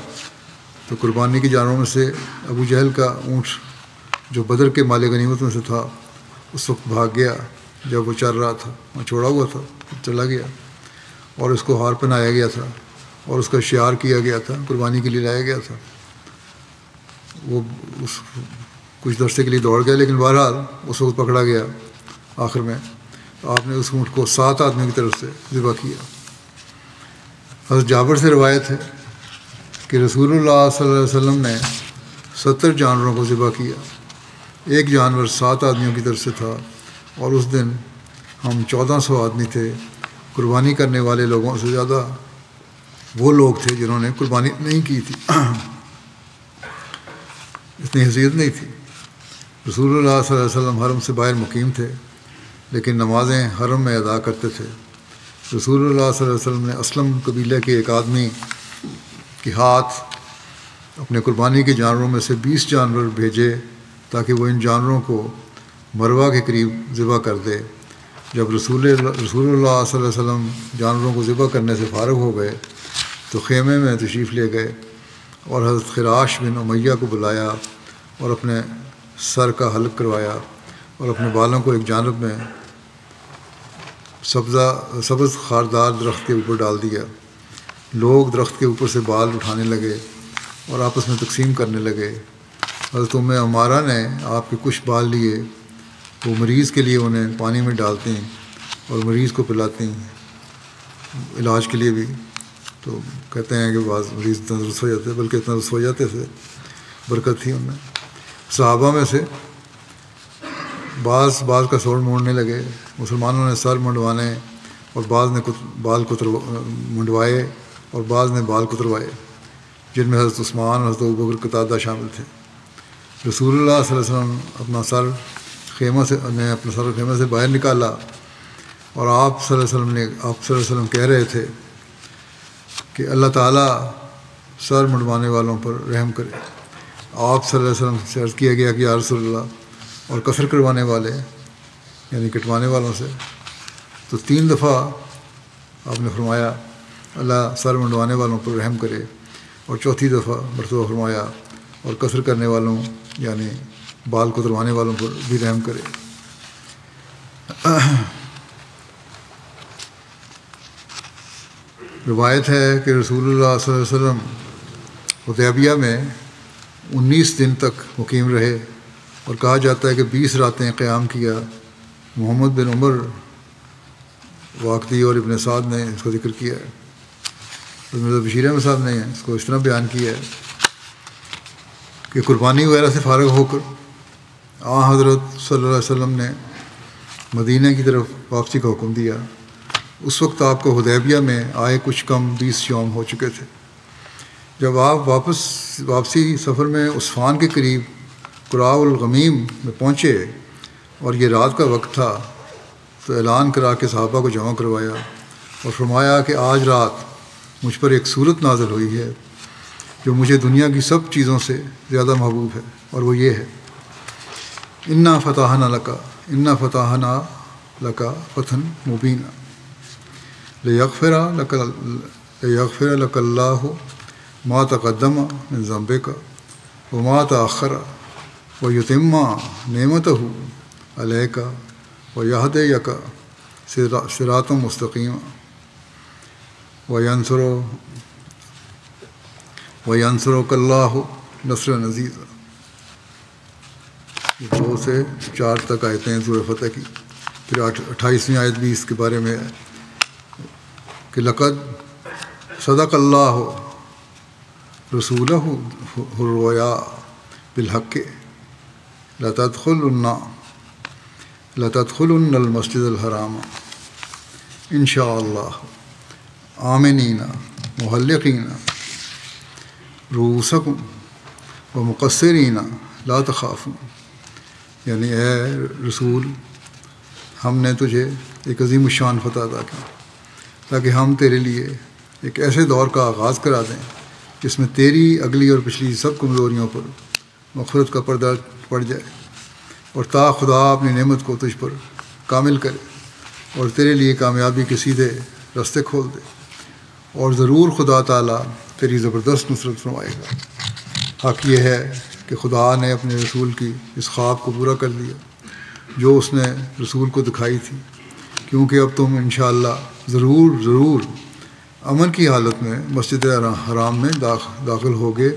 تو قربانی کے جانوروں میں سے ابو جہل کا اونٹ جو بدر کے مال غنیمت میں سے تھا اس وقت بھاگ گیا، جب وہ چر رہا تھا، وہاں چھوڑا ہوا تھا، چلا گیا، اور اس کو ہار پہنایا گیا تھا اور اس کا شعار کیا گیا تھا، قربانی کے لیے لایا گیا تھا۔ وہ کچھ عرصے کے لیے دوڑ گیا، لیکن بہرحال اس وقت پکڑا گیا آخر میں۔ آپ نے اس اونٹ کو 7 آدمیوں کی طرف سے ذبح کیا۔ حضرت جابر سے روایت ہے کہ رسول اللہ صلی اللہ علیہ وسلم نے 70 جانوروں کو ذبح کیا، ایک جانور 7 آدمیوں کی طرف سے تھا، اور اس دن ہم 1400 آدمی تھے۔ قربانی کرنے والے لوگوں سے زیادہ وہ لوگ تھے جنہوں نے قربانی نہیں کی تھی، اتنی حیثیت نہیں تھی۔ رسول اللہ صلی اللہ علیہ وسلم حرم سے باہر مقیم تھے، لیکن نمازیں حرم میں ادا کرتے تھے۔ رسول اللہ صلی اللہ علیہ وسلم نے اسلم قبیلے کے ایک آدمی کے ہاتھ اپنے قربانی کے جانوروں میں سے 20 جانور بھیجے تاکہ وہ ان جانوروں کو مروہ کے قریب ذبح کر دے۔ جب رسول اللہ صلی اللہ علیہ وسلم جانوروں کو ذبح کرنے سے فارغ ہو گئے تو خیمے میں تشریف لے گئے اور حضرت خراش بن امیہ کو بلایا اور اپنے سر کا حلق کروایا اور اپنے بالوں کو ایک جانب میں سبز خاردار درخت کے اوپر ڈال دیا۔ لوگ درخت کے اوپر سے بال اٹھانے لگے اور آپس میں تقسیم کرنے لگے۔ حضرت ام عمارہ نے آپ کے کچھ بال لیے، وہ مریض کے لیے انہیں پانی میں ڈالتی اور مریض کو پلاتی علاج کے لیے بھی۔ تو کہتے ہیں کہ بعض مریض تندرست ہو جاتے، بلکہ تندرست ہو جاتے تھے، برکت تھی ان میں۔ صحابہ میں سے بعض کا سر موڑنے لگے، مسلمانوں نے سر منڈوانے اور بعض نے بال منڈوائے اور بعض نے بال کتروائے، جن میں حضرت عثمان اور حضرت ابوبکر قتادہ شامل تھے۔ رسول اللہ صلی اللہ علیہ وسلم اپنا سر خیمے سے باہر نکالا، اور آپ صلی اللہ علیہ وسلم کہہ رہے تھے کہ اللہ تعالیٰ سر منڈوانے والوں پر رحم کرے۔ آپ صلی اللہ علیہ وسلم سے عرض کیا گیا کہ یا رسول اللہ، اور قصر کروانے والے یعنی کٹوانے والوں سے؟ تو 3 دفعہ آپ نے فرمایا اللہ سر منڈوانے والوں پر رحم کرے، اور 4تھی دفعہ مرتبہ فرمایا اور قصر کرنے والوں یعنی بال کتروانے والوں پر بھی رحم کرے۔ روایت ہے کہ رسول اللہ صلی اللہ علیہ وسلم حدیبیہ میں 19 دن تک مقیم رہے، اور کہا جاتا ہے کہ 20 راتیں قیام کیا۔ محمد بن عمر واقدی اور ابن سعد نے اس کا ذکر کیا ہے، بشیر احمد صاحب نے اس کو اس طرح بیان کیا ہے کہ قربانی وغیرہ سے فارغ ہو کر حضرت صلی اللہ علیہ وسلم نے مدینہ کی طرف واپسی کا حکم دیا۔ اس وقت آپ کو حدیبیہ میں آئے کچھ کم 20 یوم ہو چکے تھے۔ جب آپ واپسی سفر میں عصفان کے قریب قراء الغمیم میں پہنچے اور یہ رات کا وقت تھا تو اعلان کرا کے صحابہ کو جمع کروایا اور فرمایا کہ آج رات مجھ پر ایک صورت نازل ہوئی ہے جو مجھے دنیا کی سب چیزوں سے زیادہ محبوب ہے، اور وہ یہ ہے انا فتحنا لک فتحا مبینا لیغفر لک اللہ ما تقدم من ذنبک وما تأخر ویتم نعمتہ علیک ویہدیک صراطا مستقیما وینصرک اللہ نصرا عزیزا۔ 2 سے 4 تک آیتیں ہیں سورہ فتح کی۔ پھر 28ویں آیت بھی اس کے بارے میں ہے کہ لقد صدق اللہ رسولہ الرؤیا بالحق لتدخلن المسجد الحرام ان شاء اللہ آمنین محلقین رؤوسکم و مقصرین لا تخافون، یعنی اے رسول ہم نے تجھے ایک عظیم الشان فتح عطا کی تاکہ ہم تیرے لیے ایک ایسے دور کا آغاز کرا دیں جس میں تیری اگلی اور پچھلی سب کمزوریوں پر مغفرت کا پردہ پڑ جائے، اور تا خدا اپنی نعمت کو تجھ پر کامل کرے اور تیرے لیے کامیابی کے سیدھے راستے کھول دے، اور ضرور خدا تعالیٰ تیری زبردست نصرت فرمائے گا۔ حق یہ ہے کہ خدا نے اپنے رسول کی اس خواب کو پورا کر دیا جو اس نے رسول کو دکھائی تھی، کیونکہ اب تم انشاءاللہ ضرور امن کی حالت میں مسجد حرام میں داخل ہوگے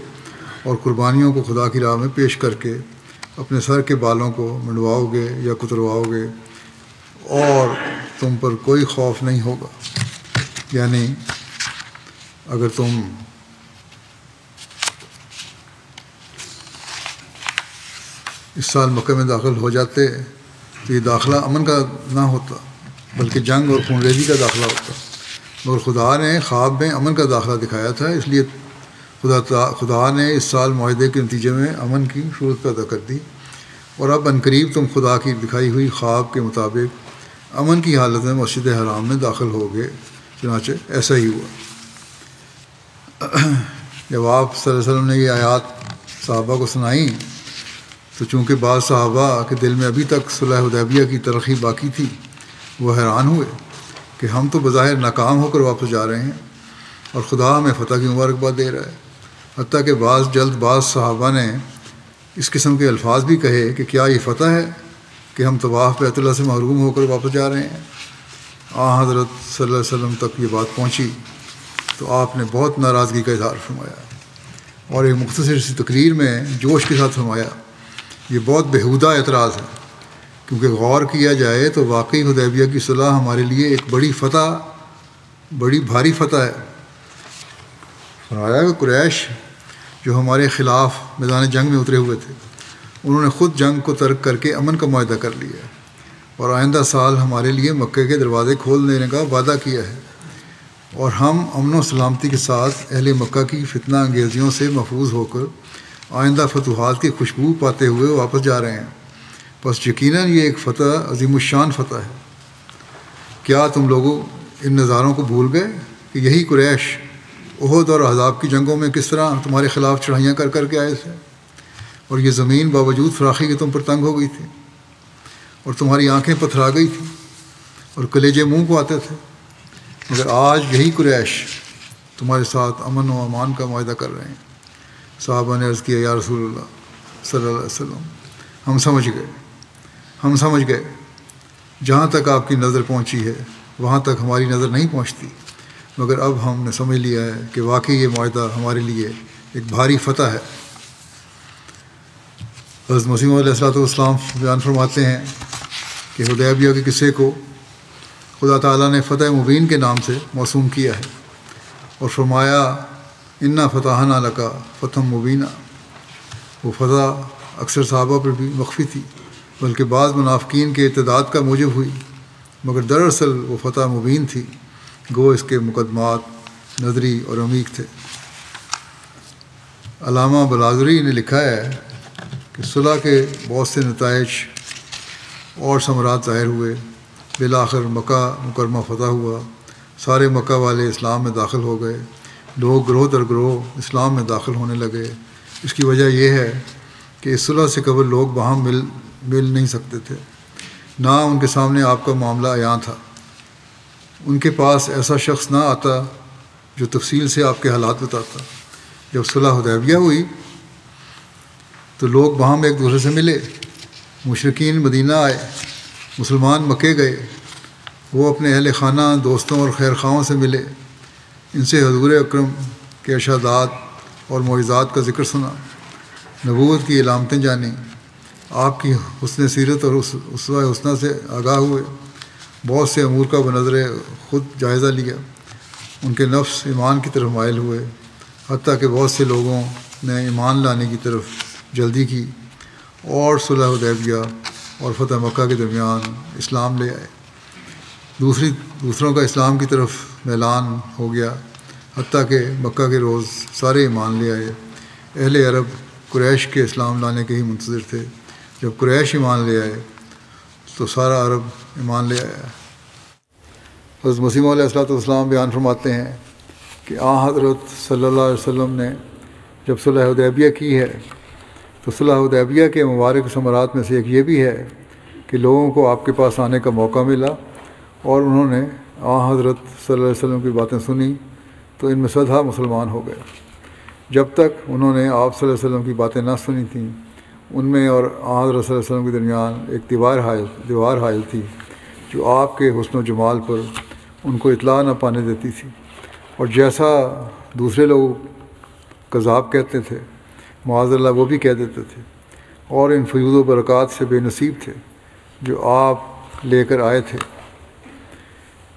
اور قربانیوں کو خدا کی راہ میں پیش کر کے اپنے سر کے بالوں کو منڈواؤ گے یا کترواؤ گے، اور تم پر کوئی خوف نہیں ہوگا۔ یعنی اگر تم اس سال مکہ میں داخل ہو جاتے تو یہ داخلہ امن کا نہ ہوتا بلکہ جنگ اور خونریزی کا داخلہ ہوتا، مگر خدا نے خواب میں امن کا داخلہ دکھایا تھا، اس لیے خدا نے اس سال معاہدے کے نتیجے میں امن کی صورت پیدا کر دی، اور اب عنقریب تم خدا کی دکھائی ہوئی خواب کے مطابق امن کی حالت میں مسجد حرام میں داخل ہو گئے۔ چنانچہ ایسا ہی ہوا۔ جب آپ صلی اللہ علیہ وسلم نے یہ آیات صحابہ کو سنائیں تو چونکہ بعض صحابہ کے دل میں ابھی تک صلح حدیبیہ کی تلخی باقی تھی، وہ حیران ہوئے کہ ہم تو بظاہر ناکام ہو کر واپس جا رہے ہیں اور خدا ہمیں فتح کی مبارکباد دے رہا ہے۔ حتیٰ کہ جلد باز صحابہ نے اس قسم کے الفاظ بھی کہے کہ کیا یہ فتح ہے کہ ہم طواف بیت اللہ سے محروم ہو کر واپس جا رہے ہیں؟ حضرت صلی اللہ علیہ وسلم تک یہ بات پہنچی تو آپ نے بہت ناراضگی کا اظہار فرمایا اور ایک مختصر سی تقریر میں جوش کے ساتھ فرمایا، یہ بہت بیہودہ اعتراض ہے، کیونکہ غور کیا جائے تو واقعی حدیبیہ کی صلح ہمارے لیے ایک بڑی بھاری فتح ہے۔ فرمایا کہ قریش جو ہمارے خلاف میدان جنگ میں اترے ہوئے تھے، انہوں نے خود جنگ کو ترک کر کے امن کا معاہدہ کر لیا ہے اور آئندہ سال ہمارے لیے مکے کے دروازے کھول دینے کا وعدہ کیا ہے، اور ہم امن و سلامتی کے ساتھ اہل مکہ کی فتنہ انگیزیوں سے محفوظ ہو کر آئندہ فتوحات کی خوشبو پاتے ہوئے واپس جا رہے ہیں۔ بس یقیناً یہ ایک فتح عظیم الشان فتح ہے۔ کیا تم لوگوں ان نظاروں کو بھول گئے کہ یہی قریش احد اور احزاب کی جنگوں میں کس طرح تمہارے خلاف چڑھائیاں کر کر کے آئے تھے، اور یہ زمین باوجود فراخی کے تم پر تنگ ہو گئی تھی اور تمہاری آنکھیں پتھرا گئی تھیں اور کلیجے منہ کو آتے تھے، مگر آج یہی قریش تمہارے ساتھ امن و امان کا معاہدہ کر رہے ہیں۔ صحابہ نے عرض کیا، یا رسول اللہ صلی اللہ علیہ وسلم، ہم سمجھ گئے جہاں تک آپ کی نظر پہنچی ہے وہاں تک ہماری نظر نہیں پہنچتی، مگر اب ہم نے سمجھ لیا ہے کہ واقعی یہ معاہدہ ہمارے لیے ایک بھاری فتح ہے۔ حضرت مسیح علیہ السلام بیان فرماتے ہیں کہ حدیبیہ کے قصے کو خدا تعالیٰ نے فتح مبین کے نام سے موسوم کیا ہے اور فرمایا، انا فتحنا لکا فتح مبینہ۔ وہ فتح اکثر صحابہ پر بھی مخفی تھی، بلکہ بعض منافقین کے ارتداد کا موجب ہوئی، مگر دراصل وہ فتح مبین تھی، گو اس کے مقدمات نظری اور عمیق تھے۔ علامہ بلازری نے لکھا ہے کہ صلح کے بہت سے نتائج اور ثمرات ظاہر ہوئے، بالآخر مکہ مکرمہ فتح ہوا، سارے مکہ والے اسلام میں داخل ہو گئے، لوگ گروہ در گروہ اسلام میں داخل ہونے لگے۔ اس کی وجہ یہ ہے کہ اس صلح سے قبل لوگ وہاں مل نہیں سکتے تھے، نہ ان کے سامنے آپ کا معاملہ عیاں تھا، ان کے پاس ایسا شخص نہ آتا جو تفصیل سے آپ کے حالات بتاتا۔ جب صلح حدیبیہ ہوئی تو لوگ وہاں میں ایک دوسرے سے ملے، مشرکین مدینہ آئے، مسلمان مکے گئے، وہ اپنے اہل خانہ دوستوں اور خیر خواہوں سے ملے، ان سے حضور اکرم کے ارشادات اور معجزات کا ذکر سنا، نبوت کی علامتیں جانیں، آپ کی حسن سیرت اور اسوہ حسنہ سے آگاہ ہوئے، بہت سے امور کا بنظر خود جائزہ لیا، ان کے نفس ایمان کی طرف مائل ہوئے، حتیٰ کہ بہت سے لوگوں نے ایمان لانے کی طرف جلدی کی اور صلح حدیبیہ اور فتح مکہ کے درمیان اسلام لے آئے۔ دوسروں کا اسلام کی طرف میلان ہو گیا، حتیٰ کہ مکہ کے روز سارے ایمان لے آئے۔ اہل عرب قریش کے اسلام لانے کے ہی منتظر تھے۔ جب قریش ایمان لے آئے تو سارا عرب ایمان لے آیا۔ حضرت مسیح موعود علیہ السلام بیان فرماتے ہیں کہ حضرت صلی اللہ علیہ وسلم نے جب صلح حدیبیہ کی ہے تو صلح حدیبیہ کے مبارک ثمرات میں سے ایک یہ بھی ہے کہ لوگوں کو آپ کے پاس آنے کا موقع ملا اور انہوں نے حضرت صلی اللہ علیہ وسلم کی باتیں سنی تو ان میں صدہا مسلمان ہو گئے۔ جب تک انہوں نے آپ صلی اللہ علیہ وسلم کی باتیں نہ سنی تھیں، ان میں اور حضرت صلی اللہ علیہ وسلم کے درمیان ایک دیوار حائل تھی جو آپ کے حسن و جمال پر ان کو اطلاع نہ پانے دیتی تھی، اور جیسا دوسرے لوگ کذاب کہتے تھے معاذ اللہ وہ بھی کہہ دیتے تھے، اور ان فیوض و برکات سے بے نصیب تھے جو آپ لے کر آئے تھے،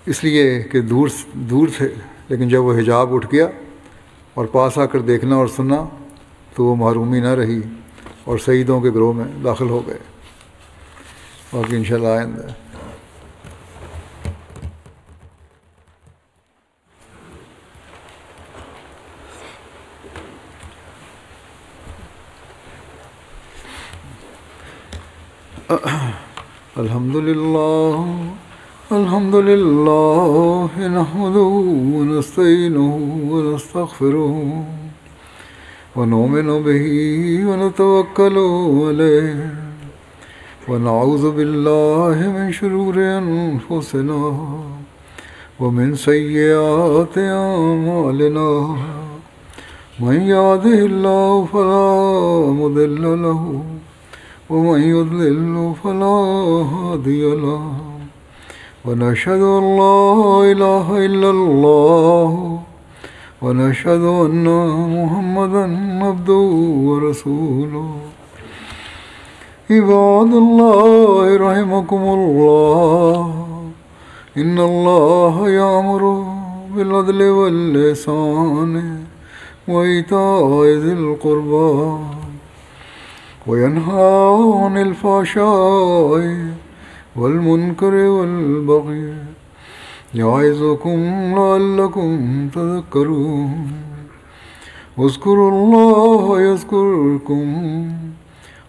اس لیے کہ دور تھے، لیکن جب وہ حجاب اٹھ گیا اور پاس آ کر دیکھنا اور سننا تو وہ محرومی نہ رہی اور سعیدوں کے گروہ میں داخل ہو گئے۔ باقی انشاءاللہ آئندہ۔ الحمد للہ نحمده ونستعینه ونستغفره ونؤمن به ونتوکل علیہ ونعوذ باللہ من شرور انفسنا ومن سیئات اعمالنا من يهده الله فلا مضل له ومن يضلل فلا هادي له ونشهد أن لا إله إلا الله ونشهد أن محمدا عبده ورسوله عباد الله رحمكم الله إن الله يأمر بالعدل والإحسان وإيتاء ذي القربى وينهى عن الفحشاء والمنكر والبغي يعظكم لعلكم تذكرون اذكروا الله يذكركم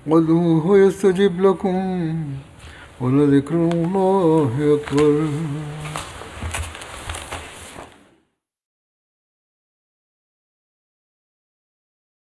وادعوه يستجب لكم ولذكر الله أكبر